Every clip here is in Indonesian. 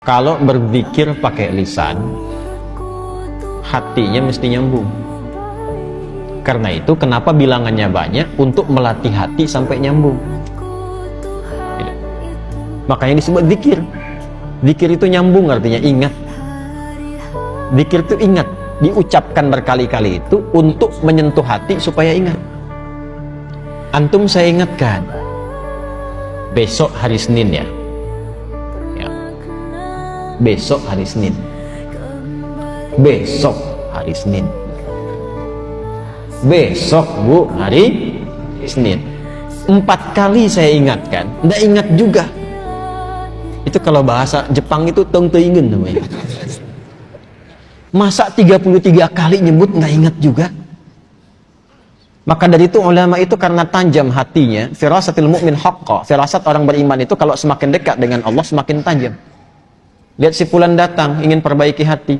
Kalau berzikir pakai lisan, hatinya mesti nyambung. Karena itu kenapa bilangannya banyak, untuk melatih hati sampai nyambung. Makanya disebut zikir. Zikir itu nyambung, artinya ingat. Zikir itu ingat, diucapkan berkali-kali itu untuk menyentuh hati supaya ingat. Antum saya ingatkan, besok hari Senin ya. Besok hari Senin. Besok hari Senin. Besok Bu hari Senin. 4 kali saya ingatkan, nggak ingat juga. Itu kalau bahasa Jepang itu tong teingen namanya. Masa 33 kali nyebut nggak ingat juga? Maka dari itu ulama itu karena tajam hatinya, firasatil mu'min haqqa, firasat orang beriman itu kalau semakin dekat dengan Allah semakin tajam. Lihat si fulan datang ingin perbaiki hati,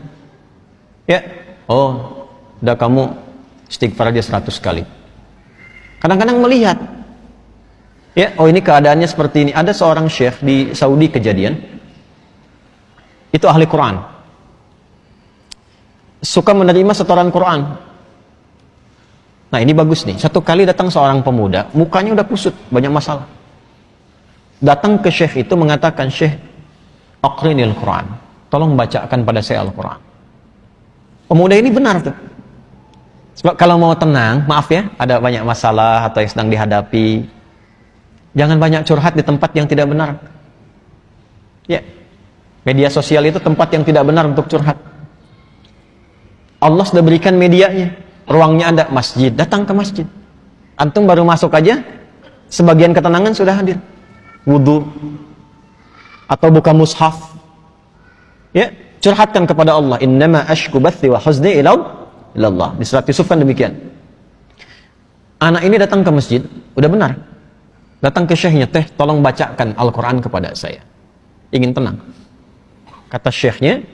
ya, oh, udah kamu istighfar aja 100 kali. Kadang-kadang melihat, ya, oh ini keadaannya seperti ini. Ada seorang syekh di Saudi kejadian, itu ahli Quran, suka menerima setoran Quran. Nah ini bagus nih, satu kali datang seorang pemuda, mukanya udah kusut, banyak masalah. Datang ke syekh itu mengatakan, syekh, aqrinil Quran, tolong bacakan pada saya Al-Quran. Pemuda ini benar tuh. Sebab kalau mau tenang, maaf ya, ada banyak masalah atau yang sedang dihadapi, jangan banyak curhat di tempat yang tidak benar. Ya, media sosial itu tempat yang tidak benar untuk curhat. Allah sudah berikan medianya, ruangnya ada, masjid, datang ke masjid. Antum baru masuk aja, sebagian ketenangan sudah hadir. Wudu, atau buka mushaf, ya, curhatkan kepada Allah. Innama ashku bathi wa huzni ilallah. Di surat Yusuf kan demikian. Anak ini datang ke masjid, udah benar, datang ke syekhnya, teh tolong bacakan Al-Quran kepada saya, ingin tenang. Kata syekhnya,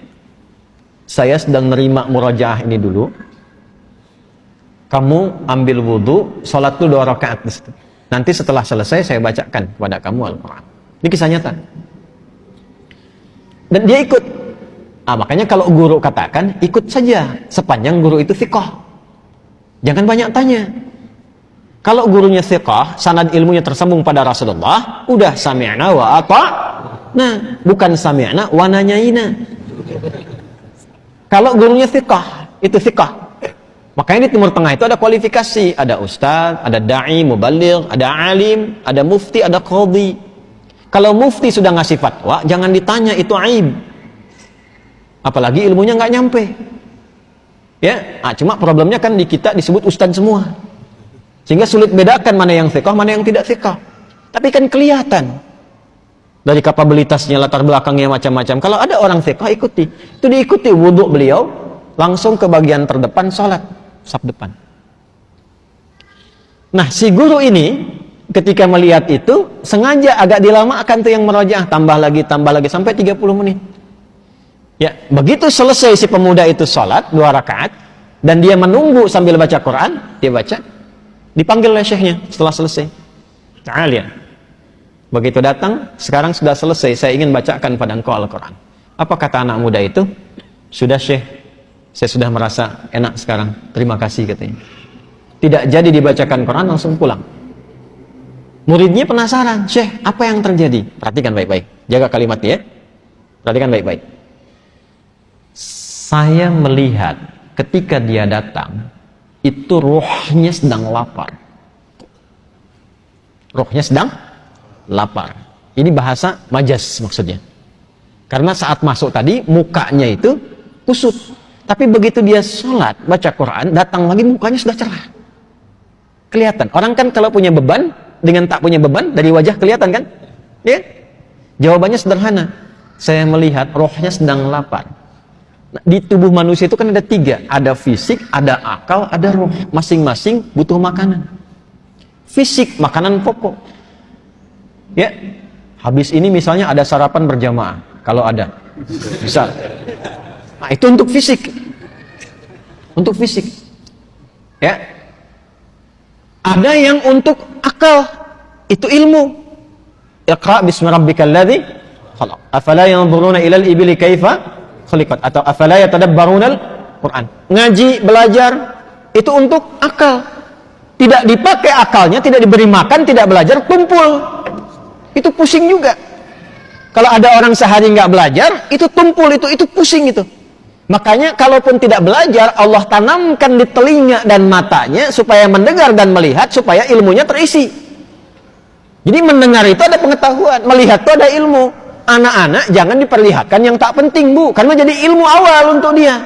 saya sedang nerima murajaah ini dulu, kamu ambil wudu, sholat dulu 2 rakaat di situ. Nanti setelah selesai saya bacakan kepada kamu Al-Quran. Ini kisah nyata. Dan dia ikut. Makanya kalau guru katakan, ikut saja sepanjang guru itu thiqah. Jangan banyak tanya. Kalau gurunya thiqah, sanad ilmunya tersambung pada Rasulullah, udah sami'na wa ata'na, bukan sami'na wa nanyaina. Kalau gurunya thiqah, itu thiqah. Makanya di Timur Tengah itu ada kualifikasi, ada ustaz, ada da'i, mubaligh, ada alim, ada mufti, ada qadhi. Kalau mufti sudah ngasih fatwa, jangan ditanya, itu aib. Apalagi ilmunya nggak nyampe. Ya, cuma problemnya kan di kita disebut ustaz semua. Sehingga sulit bedakan mana yang thiqah, mana yang tidak thiqah. Tapi kan kelihatan dari kapabilitasnya, latar belakangnya macam-macam. Kalau ada orang thiqah, ikuti. Itu diikuti wudhu beliau, langsung ke bagian terdepan sholat, saf depan. Nah, si guru ini ketika melihat itu, sengaja agak dilamakan tuh yang merajaah, tambah lagi, sampai 30 menit. Ya, begitu selesai si pemuda itu sholat 2 rakaat, dan dia menunggu sambil baca Quran, dia baca, dipanggil oleh syekhnya setelah selesai. Ta'al. Begitu datang, sekarang sudah selesai, saya ingin bacakan pada engkau Al-Quran. Apa kata anak muda itu? Sudah syekh, saya sudah merasa enak sekarang, terima kasih katanya. Tidak jadi dibacakan Quran, langsung pulang. Muridnya penasaran, syekh, apa yang terjadi? Perhatikan baik-baik, jaga kalimatnya ya. Perhatikan baik-baik. Saya melihat ketika dia datang, itu rohnya sedang lapar. Rohnya sedang lapar. Ini bahasa majas maksudnya. Karena saat masuk tadi, mukanya itu kusut. Tapi begitu dia sholat, baca Quran, datang lagi mukanya sudah cerah. Kelihatan. Orang kan kalau punya beban, dengan tak punya beban, dari wajah kelihatan kan? Ya? Jawabannya sederhana. Saya melihat rohnya sedang lapar. Nah, di tubuh manusia itu kan ada 3. Ada fisik, ada akal, ada roh. Masing-masing butuh makanan. Fisik, makanan pokok. Ya, habis ini misalnya ada sarapan berjamaah. Kalau ada. Bisa. Nah, itu untuk fisik. Untuk fisik. Ya. Ada yang untuk akal. Itu ilmu. Iqra bismi rabbikal ladzi khalaq. Afala yanzuruna ilal ibili kaifa khuliqat, atau afala yatadabbarunal Quran. Ngaji, belajar itu untuk akal. Tidak dipakai akalnya, tidak diberi makan, tidak belajar, tumpul. Itu pusing juga. Kalau ada orang sehari nggak belajar, itu tumpul, itu pusing itu. Makanya kalaupun tidak belajar, Allah tanamkan di telinga dan matanya supaya mendengar dan melihat, supaya ilmunya terisi. Jadi mendengar itu ada pengetahuan, melihat itu ada ilmu. Anak-anak jangan diperlihatkan yang tak penting, Bu, karena jadi ilmu awal untuk dia.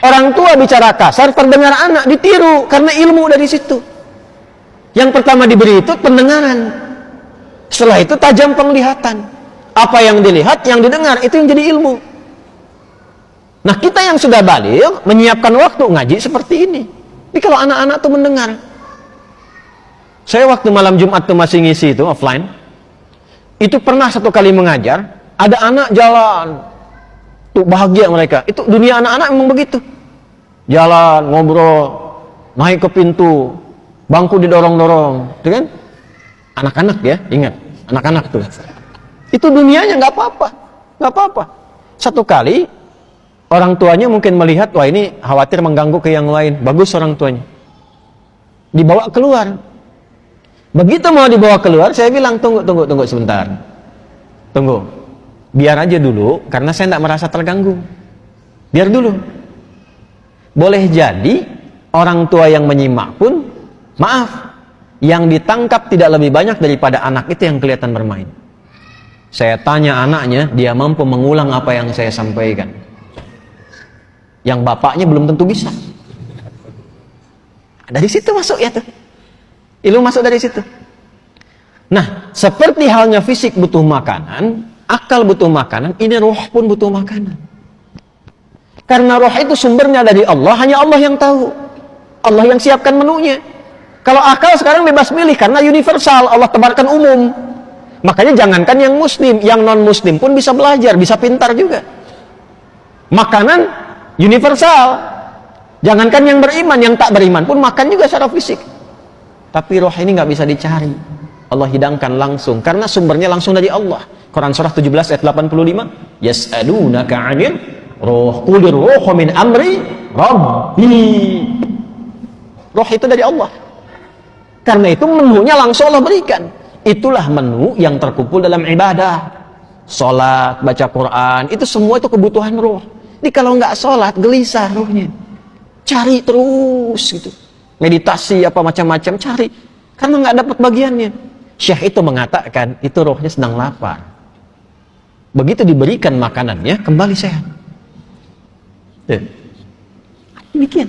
Orang tua bicara kasar, terdengar anak ditiru karena ilmu dari situ. Yang pertama diberi itu pendengaran. Setelah itu tajam penglihatan. Apa yang dilihat, yang didengar, itu yang jadi ilmu. Nah, kita yang sudah balik menyiapkan waktu ngaji seperti ini. Tapi kalau anak-anak tuh mendengar. Saya waktu malam Jumat tuh masih ngisi itu offline. Itu pernah satu kali mengajar, ada anak jalan. Tuh bahagia mereka. Itu dunia anak-anak memang begitu. Jalan, ngobrol, naik ke pintu, bangku didorong-dorong, itu kan? Anak-anak ya, ingat, anak-anak tuh. Itu dunianya nggak apa-apa, nggak apa-apa. Satu kali orang tuanya mungkin melihat, wah ini khawatir mengganggu ke yang lain. Bagus orang tuanya. Dibawa keluar. Begitu mau dibawa keluar, saya bilang tunggu sebentar. Tunggu. Biar aja dulu, karena saya tidak merasa terganggu. Biar dulu. Boleh jadi orang tua yang menyimak pun, maaf, yang ditangkap tidak lebih banyak daripada anak itu yang kelihatan bermain. Saya tanya anaknya, dia mampu mengulang apa yang saya sampaikan. Yang bapaknya belum tentu bisa. Dari situ masuk ya tuh. Ilmu masuk dari situ. Nah, seperti halnya fisik butuh makanan, akal butuh makanan, ini roh pun butuh makanan. Karena roh itu sumbernya dari Allah, hanya Allah yang tahu. Allah yang siapkan menunya. Kalau akal sekarang bebas milih, karena universal, Allah tebarkan umum. Makanya jangankan yang muslim, yang non-muslim pun bisa belajar, bisa pintar juga. Makanan universal. Jangankan yang beriman, yang tak beriman pun makan juga secara fisik. Tapi roh ini nggak bisa dicari. Allah hidangkan langsung, karena sumbernya langsung dari Allah. Quran surah 17 ayat 85. Yas'alunaka 'anil ruh, qulir ruhu min amri rabbi. Roh itu dari Allah. Karena itu menunya langsung Allah berikan. Itulah menu yang terkumpul dalam ibadah. Salat, baca Quran, itu semua itu kebutuhan roh. Jadi kalau nggak salat, gelisah rohnya. Cari terus gitu. Meditasi apa macam-macam, cari. Karena nggak dapat bagiannya. Syekh itu mengatakan, itu rohnya sedang lapar. Begitu diberikan makanannya, kembali sehat. Demikian.